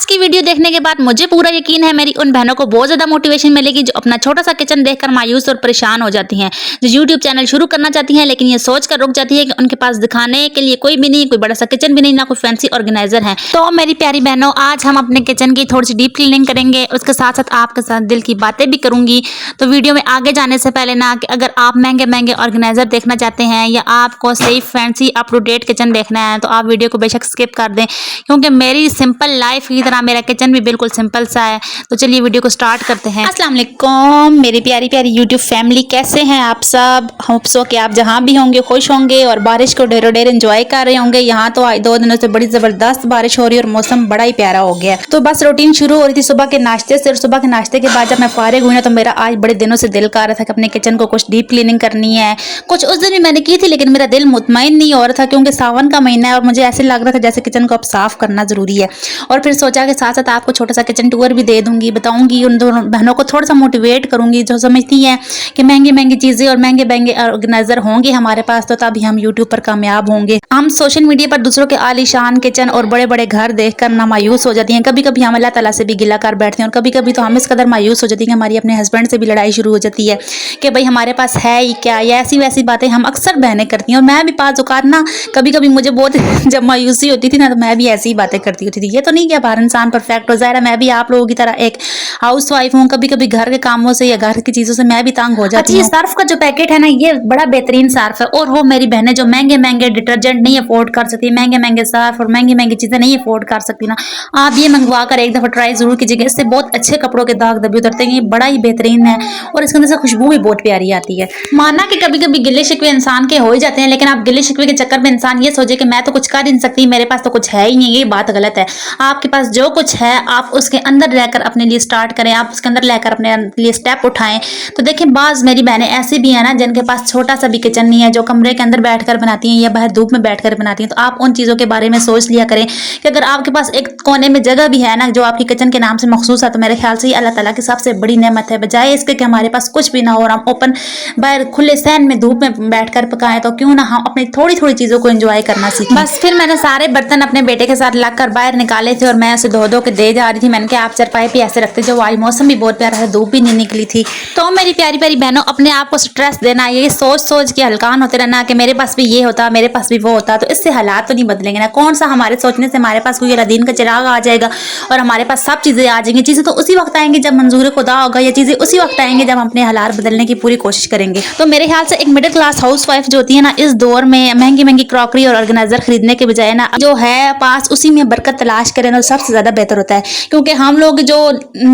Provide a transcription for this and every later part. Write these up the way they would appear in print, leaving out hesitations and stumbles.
आज की वीडियो देखने के बाद मुझे पूरा यकीन है मेरी उन बहनों को बहुत ज़्यादा मोटिवेशन मिलेगी जो अपना छोटा सा किचन देखकर मायूस और परेशान हो जाती हैं, जो यूट्यूब चैनल शुरू करना चाहती हैं लेकिन ये सोच कर रुक जाती है कि उनके पास दिखाने के लिए कोई भी नहीं, कोई बड़ा सा किचन भी नहीं, ना कोई फैंसी ऑर्गेनाइजर है। तो मेरी प्यारी बहनों, आज हम अपने किचन की थोड़ी सी डीप क्लीनिंग करेंगे, उसके साथ साथ आपके साथ दिल की बातें भी करूंगी। तो वीडियो में आगे जाने से पहले ना, कि अगर आप महंगे महंगे ऑर्गेनाइजर देखना चाहते हैं या आपको सही fancy up to date kitchen देखना है तो आप वीडियो को बेशक स्किप कर दें, क्योंकि मेरी सिंपल लाइफ की तरह मेरा किचन भी बिल्कुल सिंपल सा है। तो चलिए वीडियो को स्टार्ट करते हैं। अस्सलाम वालेकुम मेरी प्यारी प्यारी यूट्यूब फैमिली, कैसे हैं आप सब? होप सो कि आप जहां भी होंगे खुश होंगे और बारिश को ढेरों ढेर एंजॉय कर रहे होंगे। यहाँ तो आज 2 दिनों से बड़ी जबरदस्त बारिश हो रही है और मौसम बड़ा ही प्यारा हो गया। तो बस रूटीन शुरू हो रही थी सुबह के नाश्ते से, और सुबह के नाश्ते के बाद जब मैं फारिग हुई ना तो मेरा आज बड़े दिनों से दिल कर रहा था कि अपने किचन को कुछ डीप क्लीनिंग करनी है। कुछ उस दिन भी मैंने की थी लेकिन मेरा दिल मुतमईन नहीं हो रहा था, क्योंकि सावन का महीना है और मुझे ऐसे लग रहा था जैसे किचन को अब साफ करना जरूरी है। और फिर सोचा कि साथ साथ आपको छोटा सा किचन टूर भी दे दूंगी, बताऊंगी, उन दोनों बहनों को थोड़ा सा मोटिवेट करूंगी जो समझती हैं कि महंगी महंगी चीजें और महंगे महंगे ऑर्गेनाइजर होंगे हमारे पास तो तभी हम यूट्यूब पर कामयाब होंगे। हम सोशल मीडिया पर दूसरों के आलीशान किचन और बड़े बड़े घर देखकर ना मायूस हो जाती हैं, कभी कभी हम अल्लाह ताला से भी गिला कर बैठते हैं और कभी कभी तो हम इस कदर मायूस हो जाती हैं, हमारी अपने हस्बैंड से भी लड़ाई शुरू हो जाती है कि भाई हमारे पास है ही क्या, या ऐसी वैसी बातें हम अक्सर बहनें करती हैं। और मैं भी पास औकात ना कभी कभी मुझे बहुत जब मायूसी होती थी ना तो मैं भी ऐसी ही बातें करती होती थी। ये तो नहीं कि हर इंसान परफेक्ट हो जाए, मैं भी आप लोगों की तरह एक हाउस वाइफ हूँ, कभी कभी घर के कामों से या घर की चीजों से मैं भी तंग हो जाती हूँ। सर्फ का जो पैकेट है ना, ये बड़ा बेहतरीन सर्फ है, और वो मेरी बहनें जो महंगे महंगे डिटर्जेंट नहीं अफोर्ड कर सकती, महंगे महंगे सर्फ और महंगी महंगी चीजें नहीं अफोर्ड कर सकती ना, आप ये मंगवा कर एक दफा ट्राई जरूर कीजिएगा। इससे बहुत अच्छे कपड़ों के दाग धब्बे उतरते हैं, ये बड़ा ही बेहतरीन है और इसके अंदर से खुशबू भी बहुत प्यारी आती है। माना कि कभी कभी गिले शिकवे इंसान के हो ही जाते हैं, लेकिन आप गिले शिकवे के चक्कर में इंसान ये सोचे कि मैं तो कुछ कर ही नहीं सकती, मेरे पास तो कुछ है ही नहीं, ये बात गलत है। आपके पास जो कुछ है आप उसके अंदर रहकर अपने लिए स्टार्ट करें, आप उसके अंदर रहकर अपने लिए स्टेप उठाएं। तो देखें, बाज मेरी बहनें ऐसी भी है ना जिनके पास छोटा सा भी किचन नहीं है, जो कमरे के अंदर बैठकर बनाती हैं या बाहर धूप में बैठकर बनाती हैं। तो आप उन चीज़ों के बारे में सोच लिया करें कि अगर आपके पास एक कोने में जगह भी है ना जो आपकी किचन के नाम से मखसूस है, तो मेरे ख्याल से ये अल्लाह ताला की सबसे बड़ी नेमत है। बजाय इसके कि हमारे पास कुछ भी ना हो और हम ओपन बाहर खुले सहन में धूप में बैठकर पकाएं, तो क्यों ना हम अपनी थोड़ी थोड़ी चीज़ों को एंजॉय करना सीखें। बस फिर मैंने सारे बर्तन अपने बेटे के साथ लग कर बाहर निकाले थे और मैं उसे धो धो के दे जा रही थी। मैंने कहा आप चरपाई पे ऐसे रखते जो, आज मौसम भी बहुत प्यारा है, धूप भी नहीं निकली थी। तो मेरी प्यारी प्यारी बहनों, अपने आप को स्ट्रेस देना, ये सोच सोच के हल्कान होते रहना कि मेरे पास भी ये होता, मेरे पास भी वो होता, तो इससे हालात तो नहीं बदलेंगे ना। कौन सा हमारे सोचने से हमारे पास कोई अलादीन का चिराग आ जाएगा और हमारे पास सब चीज़ें आ जाएंगी। चीज़ें तो उसी वक्त आएंगी जब मंजूर खुदा होगा, या चीज़ें उसी वक्त आएंगी जब हम अपने हालात बदलने की पूरी कोशिश करेंगे। तो मेरे ख्याल से एक मिडिल क्लास हाउस वाइफ जो होती है ना, इस दौर में महंगी महंगी क्रॉकरी और ऑर्गेनाइजर खरीदने के बजाय ना जो है पास उसी में बरकत तलाश करें ना, सबसे ज़्यादा बेहतर होता है। क्योंकि हम लोग जो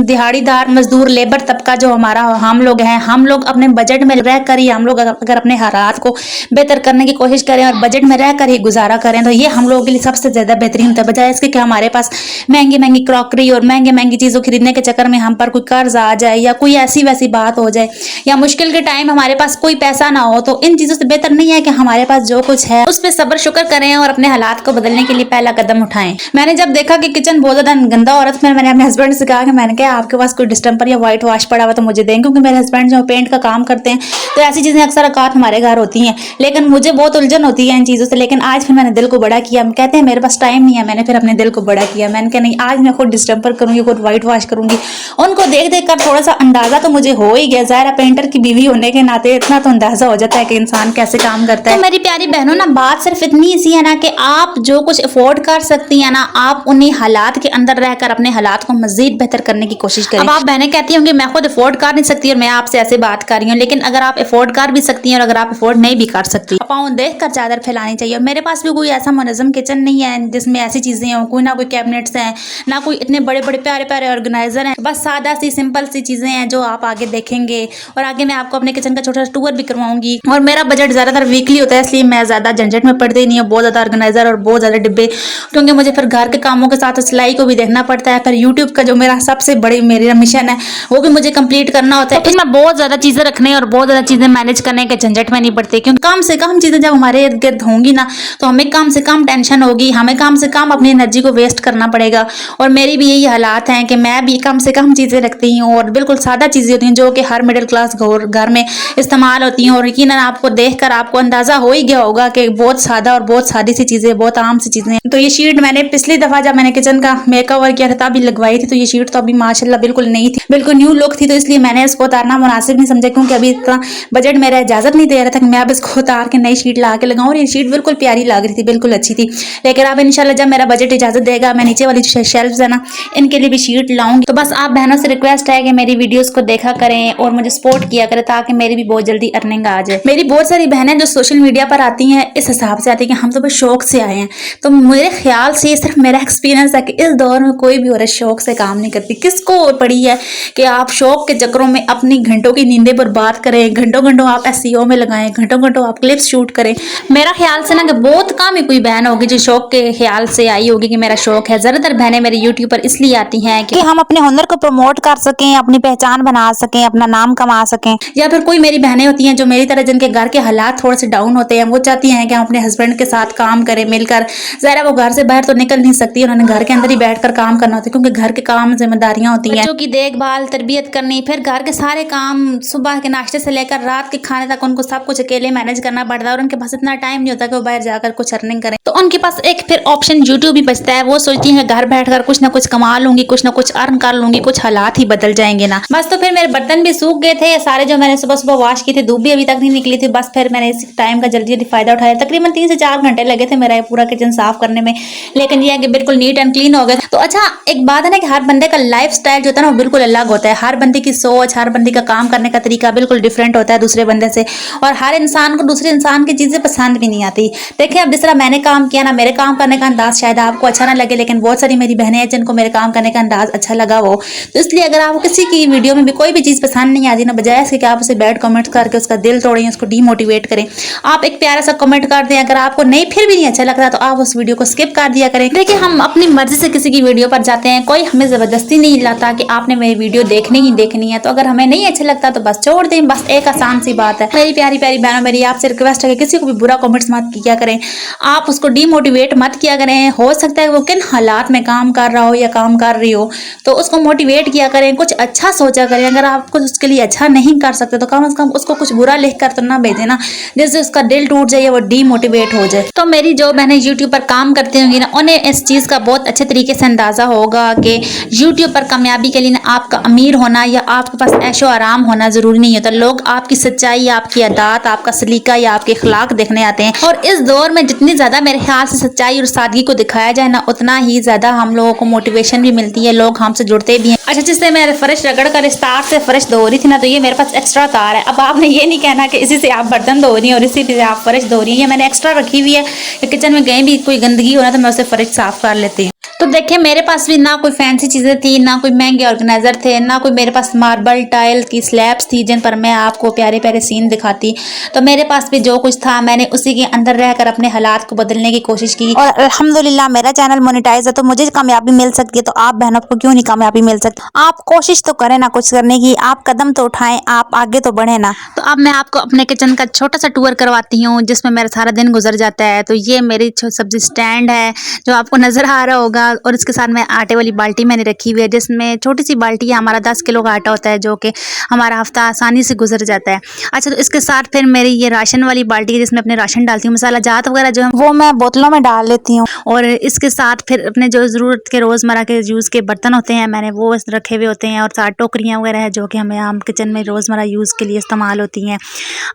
दिहाड़ीदार मजदूर लेबर तबका जो हमारा हम लोग हैं, हम लोग अपने बजट में रह कर ही, हम लोग अगर अपने हालात को बेहतर करने की कोशिश करें और बजट में रह कर ही गुजारा करें, तो ये हम लोगों के लिए सबसे ज़्यादा बेहतरीन होता है। बजाय इसके कि हमारे पास महंगी महंगी क्रॉकरी और महंगी महंगी चीज़ों खरीदने के चक्कर में हम पर कोई कर्ज आ जाए या कोई ऐसी वैसी बात हो जाए या मुश्किल के टाइम हमारे पास कोई पैसा ना हो। तो इन चीज़ों से बेहतर नहीं है कि हमारे पास जो कुछ है उस पर सब्र शुक्र करें और अपने हालात को बदलने के लिए पहला कदम उठाएं। मैंने जब देखा कि किचन बहुत ज़्यादा गंदा हो रहा था, मैंने अपने हस्बैंड से कहा कि मैंने कहा आपके पास कोई डिस्टेंपर या व्हाइट वॉश पड़ा हुआ तो मुझे दें, क्योंकि मेरे हस्बैंड जो पेंट का काम करते हैं तो ऐसी चीज़ें अक्सर औकात हमारे घर होती हैं, लेकिन मुझे बहुत उलझन होती है इन चीज़ों से। लेकिन आज फिर मैंने दिल को बड़ा किया, कहते हैं मेरे पास टाइम नहीं है, मैंने फिर अपने दिल को बड़ा किया। मैंने कहा नहीं, आज मैं खुद डिस्टेंपर करूँगी, खुद व्हाइट वॉश करूँगी। उनको देख देख कर थोड़ा सा अंदाजा तो मुझे हो ही गया, ज़ाहिर पेंटर की बीवी होने के नाते इतना तो अंदाजा हो जाता है कि इंसान कैसे काम करता है। तो मेरी प्यारी बहनों ना, बात सिर्फ इतनी सी है ना कि आप जो कुछ अफोर्ड कर सकती हैं ना, आप उन्हीं हालात के अंदर रहकर अपने हालात को मजीद बेहतर करने की कोशिश करें। अब आप बहनें कहती होंगी मैं खुद अफोर्ड कर नहीं सकती और मैं आपसे ऐसे बात कर रही हूँ, लेकिन अगर आप अफोर्ड कर भी सकती हैं और अगर आप अफोर्ड नहीं भी कर सकती, पाँव देख कर चादर फैलानी चाहिए। और मेरे पास भी कोई ऐसा मुनज़्ज़म किचन नहीं है जिसमें ऐसी चीज़ें हों, कोई ना कोई कैबिनेट्स हैं, ना कोई इतने बड़े बड़े प्यारे प्यारे ऑर्गेनाइजर हैं, बस सादा सी सिंपल सी चीज़ें हैं जो आप आगे देखेंगे। और आगे मैं आपको अपने किचन का छोटा सा टूर भी करवाऊंगी। और मेरा बजट ज़्यादातर वीकली होता है, इसलिए मैं ज़्यादा झंझट में पड़ती नहीं हूँ, बहुत ज़्यादा ऑर्गेनाइजर और बहुत ज़्यादा डिब्बे, क्योंकि मुझे फिर घर के कामों के साथ सिलाई को भी देखना पड़ता है। फिर यूट्यूब का जो मेरा सबसे बड़ी मेरा मिशन है वो भी मुझे कंप्लीट करना होता है। तो मैं बहुत ज़्यादा चीज़ें रखने और बहुत ज़्यादा चीज़ें मैनेज करने के झंझट में नहीं पड़ती, क्योंकि कम से कम चीज़ें जब हमारे इर्द गिर्द होंगी ना तो हमें कम से कम टेंशन होगी, हमें कम से कम अपनी एनर्जी को वेस्ट करना पड़ेगा। और मेरी भी यही हालात हैं कि मैं भी कम से कम चीज़ें रखती हूँ और बिल्कुल सादा चीज़ें होती हैं जो कि हर मिडिल क्लास घर में इस्तेमाल होती हैं। और यकीनन आपको देखकर आपको अंदाज़ा हो ही गया होगा कि बहुत सादा और बहुत सादी सी चीज़ें, बहुत आम सी चीज़ें। तो ये शीट मैंने पिछली दफ़ा जब मैंने किचन का का मेकओवर किया था तभी लगवाई थी, तो ये शीट तो अभी माशाल्लाह बिल्कुल नहीं थी, बिल्कुल न्यू लुक थी, तो इसलिए मैंने इसको उतारना मुनासिब नहीं समझा, क्योंकि अभी इतना बजट मेरा इजाजत नहीं दे रहा था कि मैं अब इसको उतार के नई शीट ला के लगाऊं। और ये शीट बिल्कुल प्यारी लग रही थी, बिल्कुल अच्छी थी, लेकिन अब इंशाल्लाह जब मेरा बजट इजाजत देगा मैं नीचे वाली जो शेल्फ है ना इनके लिए भी शीट लाऊंगी। तो बस आप बहनों से रिक्वेस्ट है कि मेरी वीडियोस को देखा करें और मुझे सपोर्ट किया करें, ताकि मेरी भी बहुत जल्दी अर्निंग आ जाए। मेरी बहुत सारी बहनें जो सोशल मीडिया पर आती हैं इस हिसाब से आती है कि हम तो बस शौक से आए हैं, तो मेरे ख्याल से सिर्फ मेरा एक्सपीरियंस है कि इस दौर में कोई भी औरत शौक से काम नहीं करती। किसको पड़ी है कि आप शौक के चक्करों में अपनी घंटों की नींदें बर्बाद करें, घंटों घंटों आप एसईओ में लगाएं, घंटों घंटों आप क्लिप्स शूट करें। मेरा ख्याल से ना कि बहुत कम ही कोई बहन होगी जो शौक के ख्याल से आई होगी कि मेरा शौक है। ज्यादातर बहनें मेरे यूट्यूब पर इसलिए आती हैं कि हम अपने हुनर को प्रमोट कर सकें, अपनी पहचान बना सकें, अपना नाम कमा सकें। या फिर कोई मेरी बहनें होती हैं जो मेरी तरह जिनके घर के हालात थोड़े से डाउन होते हैं, वो चाहती हैं कि हम अपने हस्बैंड के साथ काम करें मिलकर। ज़रा वो घर से बाहर तो निकल नहीं सकती, उन्होंने घर के अंदर ही बैठकर काम करना होता है, क्योंकि घर के काम जिम्मेदारियां होती हैं, बच्चों की देखभाल, तरबियत करनी, फिर घर के सारे काम सुबह के नाश्ते से लेकर रात के खाने तक उनको सब कुछ अकेले मैनेज करना पड़ता है, और उनके पास इतना टाइम नहीं होता कि वो बाहर जाकर कुछ अर्निंग करें। तो उनके पास एक फिर ऑप्शन यूट्यूब ही बचता है। वो सोचती हैं घर बैठकर कुछ ना कुछ कमा लूंगी, कुछ ना कुछ अर्न कर लूंगी, कुछ हालात ही बदल जाएंगे ना बस। तो फिर मेरे बर्तन भी सूख गए थे सारे, जो मैंने सुबह सुबह वॉश किए थे, धूप भी अभी तक नहीं निकली थी। बस फिर मैंने इस टाइम का जल्दी जल्दी फायदा उठाया। तकरीबन 3 से 4 घंटे लगे थे मेरा ये पूरा किचन साफ करने में, लेकिन ये है कि बिल्कुल नीट एंड क्लीन हो गया। तो अच्छा एक बात है ना कि हर बंदे का लाइफ स्टाइल जो होता है ना वो बिल्कुल अलग होता है। हर बंदे की सोच, हर बंदे का काम करने का तरीका बिल्कुल डिफरेंट होता है दूसरे बंदे से, और हर इंसान को दूसरे इंसान की चीजें पसंद भी नहीं आती। देखिए अब जिस तरह मैंने काम किया ना, मेरे काम करने का अंदाज शायद आपको अच्छा ना लगे, लेकिन बहुत सारी मेरी बहनें हैं जिनको मेरे काम करने का अंदाज अच्छा लगा हो। तो इसलिए अगर आपको किसी की वीडियो में भी कोई भी चीज पसंद नहीं आती ना, बजाय इसके कि आप उसे बैड कमेंट करके उसका दिल तोड़ें, उसको डीमोटिवेट करें, आप एक प्यारा सा कमेंट कर दें। अगर आपको नहीं फिर भी नहीं अच्छा लगता तो आप उस वीडियो को स्किप कर दिया करें। देखिए हम अपनी मर्जी से किसी की वीडियो पर जाते हैं, कोई हमें जबरदस्ती नहीं लाता कि आपने मेरी वीडियो देखनी ही देखनी है। तो अगर हमें नहीं अच्छा लगता तो बस छोड़ दें, बस एक आसान सी बात है। मेरी प्यारी प्यारी बहनों, मेरी आपसे रिक्वेस्ट है कि किसी को भी बुरा कमेंट्स मत किया करें, आप उसको डीमोटिवेट मत किया करें। हो सकता है वो किन हालात में काम कर रहा हो या काम कर रही हो, तो उसको मोटिवेट किया करें, कुछ अच्छा सोचा करें। अगर आप कुछ उसके लिए अच्छा नहीं कर सकते तो कम से कम उसको कुछ बुरा लिख कर तो ना भेजें ना, जिससे उसका दिल टूट जाए, वो डीमोटिवेट हो जाए। तो मेरी जो बहनें यूट्यूब पर काम करती होंगी ना, उन्हें इस चीज़ का बहुत अच्छे तरीके से अंदाज़ा होगा कि यूट्यूब पर कामयाबी के लिए ना आपका अमीर होना या आपके पास ऐशो आराम होना ज़रूरी नहीं होता। लोग आपकी सच्चाई, आपकी अदात, आपका सलीका या आपके अखलाक देखने आते हैं, और इस दौर में जितनी ज़्यादा मेरे ख्याल से सच्चाई और सादगी को दिखाया जाए ना, उतना ही ज़्यादा हम लोगों को मोटिवेशन भी मिलती है, लोग हमसे जुड़ते भी हैं। अच्छा, जिससे मैं फर्श रगड़ कर इस तार से फर्श धो रही थी ना, तो ये मेरे पास एक्स्ट्रा तार है। अब आपने ये नहीं कहना कि इसी से आप बर्तन धो रही हैं और इसी से आप फर्श धो रही हैं। ये मैंने एक्स्ट्रा रखी हुई है कि किचन में कहीं भी कोई गंदगी हो ना तो मैं उसे फर्श साफ कर लेती हूँ। तो देखिए मेरे पास भी ना कोई फैंसी चीज़ें थी, ना कोई महंगे ऑर्गेनाइजर थे, ना कोई मेरे पास मार्बल टाइल की स्लैब्स थी जिन पर मैं आपको प्यारे प्यारे सीन दिखाती। तो मेरे पास भी जो कुछ था मैंने उसी के अंदर रहकर अपने हालात को बदलने की कोशिश की, और अल्हम्दुलिल्लाह मेरा चैनल मोनेटाइज है, तो मुझे कामयाबी मिल सकती है, तो आप बहनों को क्यों नहीं कामयाबी मिल सकती। आप कोशिश तो करें ना कुछ करने की, आप कदम तो उठाएं, आप आगे तो बढ़े ना। तो अब मैं आपको अपने किचन का छोटा सा टूर करवाती हूँ जिसमें मेरा सारा दिन गुजर जाता है। तो ये मेरी सब्जी स्टैंड है जो आपको नजर आ रहा होगा, और इसके साथ में आटे वाली बाल्टी मैंने रखी हुई है, जिसमें छोटी सी बाल्टी है, हमारा 10 किलो का आटा होता है, जो कि हमारा हफ्ता आसानी से गुजर जाता है। अच्छा, तो इसके साथ फिर मेरी ये राशन वाली बाल्टी है जिसमें अपने राशन डालती हूँ, मसाला जात वगैरह जो है वो मैं बोतलों में डाल लेती हूँ। और इसके साथ फिर अपने जो ज़रूरत के रोज़मर्रा के यूज़ के बर्तन होते हैं मैंने वो रखे हुए होते हैं, और साथ टोकरियाँ वगैरह है जो कि हमें आम किचन में रोज़मर्रा यूज़ के लिए इस्तेमाल होती हैं।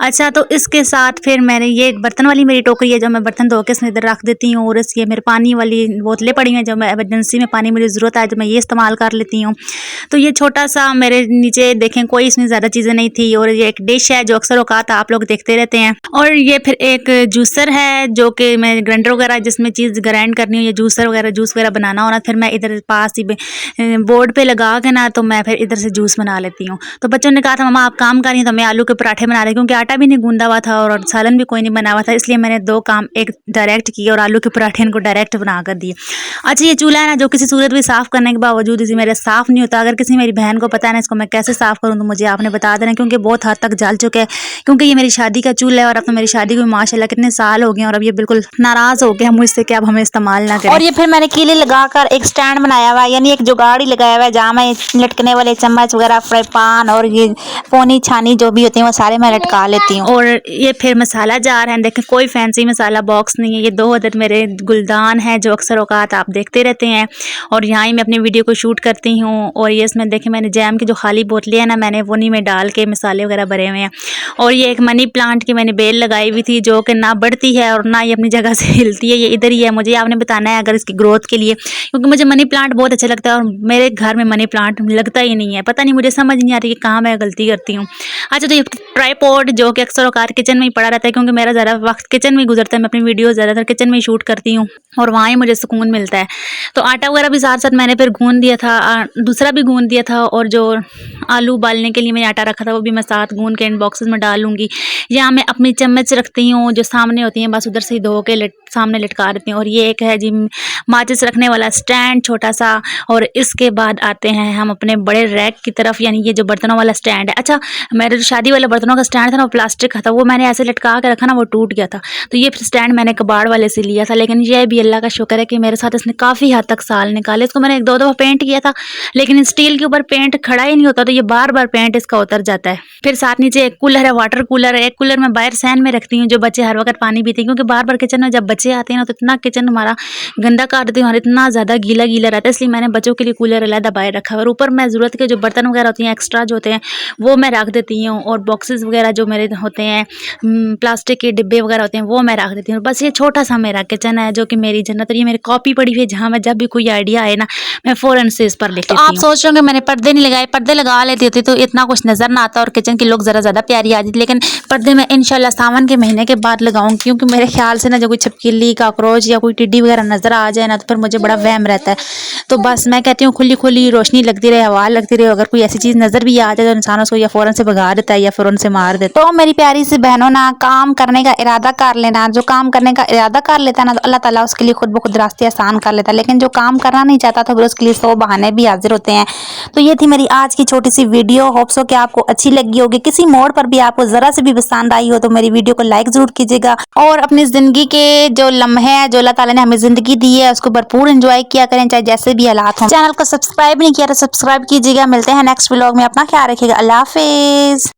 अच्छा, तो इसके साथ फिर मैंने ये बर्तन वाली मेरी टोकरी है जो मैं बर्तन धो के इसमें इधर रख देती हूँ, और ये मेरे पानी वाली बोतलें पड़ी हैं जो मैं एमरजेंसी में पानी मुझे ज़रूरत है जो मैं ये इस्तेमाल कर लेती हूँ। तो ये छोटा सा मेरे नीचे देखें कोई इसमें ज़्यादा चीज़ें नहीं थी, और ये एक डिश है जो अक्सर औकात आप लोग देखते रहते हैं, और ये फिर एक जूसर है जो कि मैं ग्राइंडर वगैरह जिसमें चीज़ ग्राइंड करनी हो या जूसर वगैरह जूस वगैरह बनाना हो ना, फिर मैं इधर पास ही बोर्ड पे लगा के ना तो मैं फिर इधर से जूस बना लेती हूँ। तो बच्चों ने कहा था मम्मा आप काम कर रही हैं, तो मैं आलू के पराठे बना रही, क्योंकि आटा भी नहीं गूंदा हुआ था और सालन भी कोई नहीं बना हुआ था, इसलिए मैंने 2 काम एक डायरेक्ट किए और आलू के पराठे इनको डायरेक्ट बना कर दिए। अच्छा, ये चूल्हा है ना जो किसी सूरत भी साफ़ करने के बावजूद इसे मेरे साफ़ नहीं होता। अगर किसी मेरी बहन को पता है ना इसको मैं कैसे साफ़ करूँ तो मुझे आपने बता देना, क्योंकि बहुत हद तक जल चुके हैं, क्योंकि ये मेरी शादी का चूल्हा है, और अब तो मेरी शादी को माशाल्लाह कितने साल हो गए और अब ये बिल्कुल नाराज़ हो गया मुझसे कि अब हमें इस्तेमाल ना करें। और ये फिर मैंने कीले लगाकर एक स्टैंड बनाया हुआ है, यानी एक जुगाड़ ही लगाया हुआ है जहाँ मैं लटकने वाले चम्मच वगैरह, फ्राई पान और ये पोनी छानी जो भी होती है वो सारे मैं लटका लेती हूँ। और ये फिर मसाला जार है, देखें कोई फैंसी मसाला बॉक्स नहीं है, ये 2 अदद मेरे गुलदान है जो अक्सर औकात आप देखते लगते रहते हैं और यहाँ ही मैं अपनी वीडियो को शूट करती हूँ। और ये इसमें देखें मैंने जैम की जो खाली बोतलें हैं ना, मैंने वो नहीं में डाल के मसाले वगैरह भरे हुए हैं। और ये एक मनी प्लांट की मैंने बेल लगाई हुई थी जो कि ना बढ़ती है और ना ये अपनी जगह से हिलती है, ये इधर ही है। मुझे आपने बताना है अगर इसकी ग्रोथ के लिए, क्योंकि मुझे मनी प्लांट बहुत अच्छा लगता है और मेरे घर में मनी प्लांट लगता ही नहीं है। पता नहीं, मुझे समझ नहीं आती कि कहाँ मैं गलती करती हूँ। अच्छा, तो ये ट्राइपॉड जो कि अक्सर औकात किचन में ही पड़ा रहता है, क्योंकि मेरा ज़्यादा वक्त किचन में ही गुजरता है। मैं अपनी वीडियो ज़्यादातर किचन में ही शूट करती हूँ और वहाँ ही मुझे सुकून मिलता है। तो आटा वगैरह भी साथ साथ मैंने फिर गूंद दिया था, दूसरा भी गूंद दिया था। और जो आलू उबालने के लिए मैंने आटा रखा था वो भी मैं साथ गूंद के इन बॉक्सेस में डाल लूँगी। यहाँ मैं अपनी चम्मच रखती हूँ जो सामने होती हैं, बस उधर से ही धो के सामने लटका देती हूँ। और ये एक है जी माचिस रखने वाला स्टैंड छोटा सा। और इसके बाद आते हैं हम अपने बड़े रैक की तरफ, यानी ये जो बर्तनों वाला स्टैंड है। अच्छा, मेरे जो शादी वाले बर्तनों का स्टैंड था ना, वो प्लास्टिक का था, वो मैंने ऐसे लटका के रखा ना, वो टूट गया था। तो ये स्टैंड मैंने कबाड़ वाले से लिया था, लेकिन ये भी अल्लाह का शुक्र है कि मेरे साथ इसने काफ़ी हद तक साल निकाले। इसको मैंने 1-2 दफ़ा पेंट किया था, लेकिन स्टील के ऊपर पेंट खड़ा ही नहीं होता, तो ये बार बार पेंट इसका उतर जाता है। फिर साथ नीचे एक कूलर है, वाटर कूलर है। एक कूलर मैं बाहर सैन में रखती हूँ जो बच्चे हर वक्त पानी पीते हैं, क्योंकि बार बार किचन में जब बच्चे आते हैं ना, तो इतना किचन हमारा गंदा कर देते हैं और इतना ज़्यादा गीला गीला रहता है, इसलिए मैंने बच्चों के लिए कूलर अलग बाहर रखा है। और ऊपर मैं ज़रूरत के जो बर्तन वगैरह होती हैं एक्स्ट्रा जो होते हैं वो मैं रख देती हूँ। और बॉक्सेस वगैरह जो मेरे होते हैं, प्लास्टिक के डिब्बे वगैरह होते हैं, वो मैं रख देती हूँ। बस ये छोटा सा मेरा किचन है जो कि मेरी जन्नत। और ये मेरी कॉपी पड़ी हुई है, जहाँ मैं जब भी कोई आइडिया आए ना, मैं फ़ौरन से इस पर लिख लेती हूँ। आप सोच रहे होंगे मैंने पर्दे नहीं लगाए, पर्दे लगा लेती होती तो इतना कुछ नज़र ना आता और किचन की लुक ज़्यादा प्यारी आ जाती। लेकिन पर्दे मैं इंशाल्लाह सावन के महीने के बाद लगाऊंगी, क्योंकि मेरे ख्याल से ना जो कोई छिपकली, कॉकरोच या कोई टिड्डी वगैरह नज़र आ जाए ना, तो फिर मुझे बड़ा वहम रहता है। तो बस मैं कहती हूँ खुली खुली रोशनी लगती रहे, हवा लगती रहे। अगर कोई ऐसी चीज़ नज़र भी आ जाए तो इंसान उसको या फ़ौरन से भगा देता है या फिर उनसे मार देता है। तो मेरी प्यारी सी बहनों ना, काम करने का इरादा कर लेना। जो काम करने का इरादा कर लेता है ना, तो अल्लाह ताला उसके लिए खुद ब खुद रास्ते आसान कर लेता है। लेकिन जो काम करना नहीं चाहता तो फिर उसके लिए 100 बहाने भी हाजिर होते हैं। तो ये थी मेरी आज की छोटी सी वीडियो। होप सो कि आपको अच्छी लगी होगी। किसी मोड़ पर भी आपको ज़रा से भी पसंद आई हो तो मेरी वीडियो को लाइक ज़रूर कीजिएगा। और अपनी ज़िंदगी के जो लम्हे हैं, जो अल्लाह ताला ने हमें ज़िंदगी दी है, उसको भरपूर एंजॉय किया करें, चाहे जैसे भी हालात हों। चैनल को सब्सक्राइब नहीं किया तो सब्सक्राइब कीजिएगा। मिलते हैं नेक्स्ट व्लॉग में। अपना ख्याल रखिएगा। अल्लाह हाफिज़।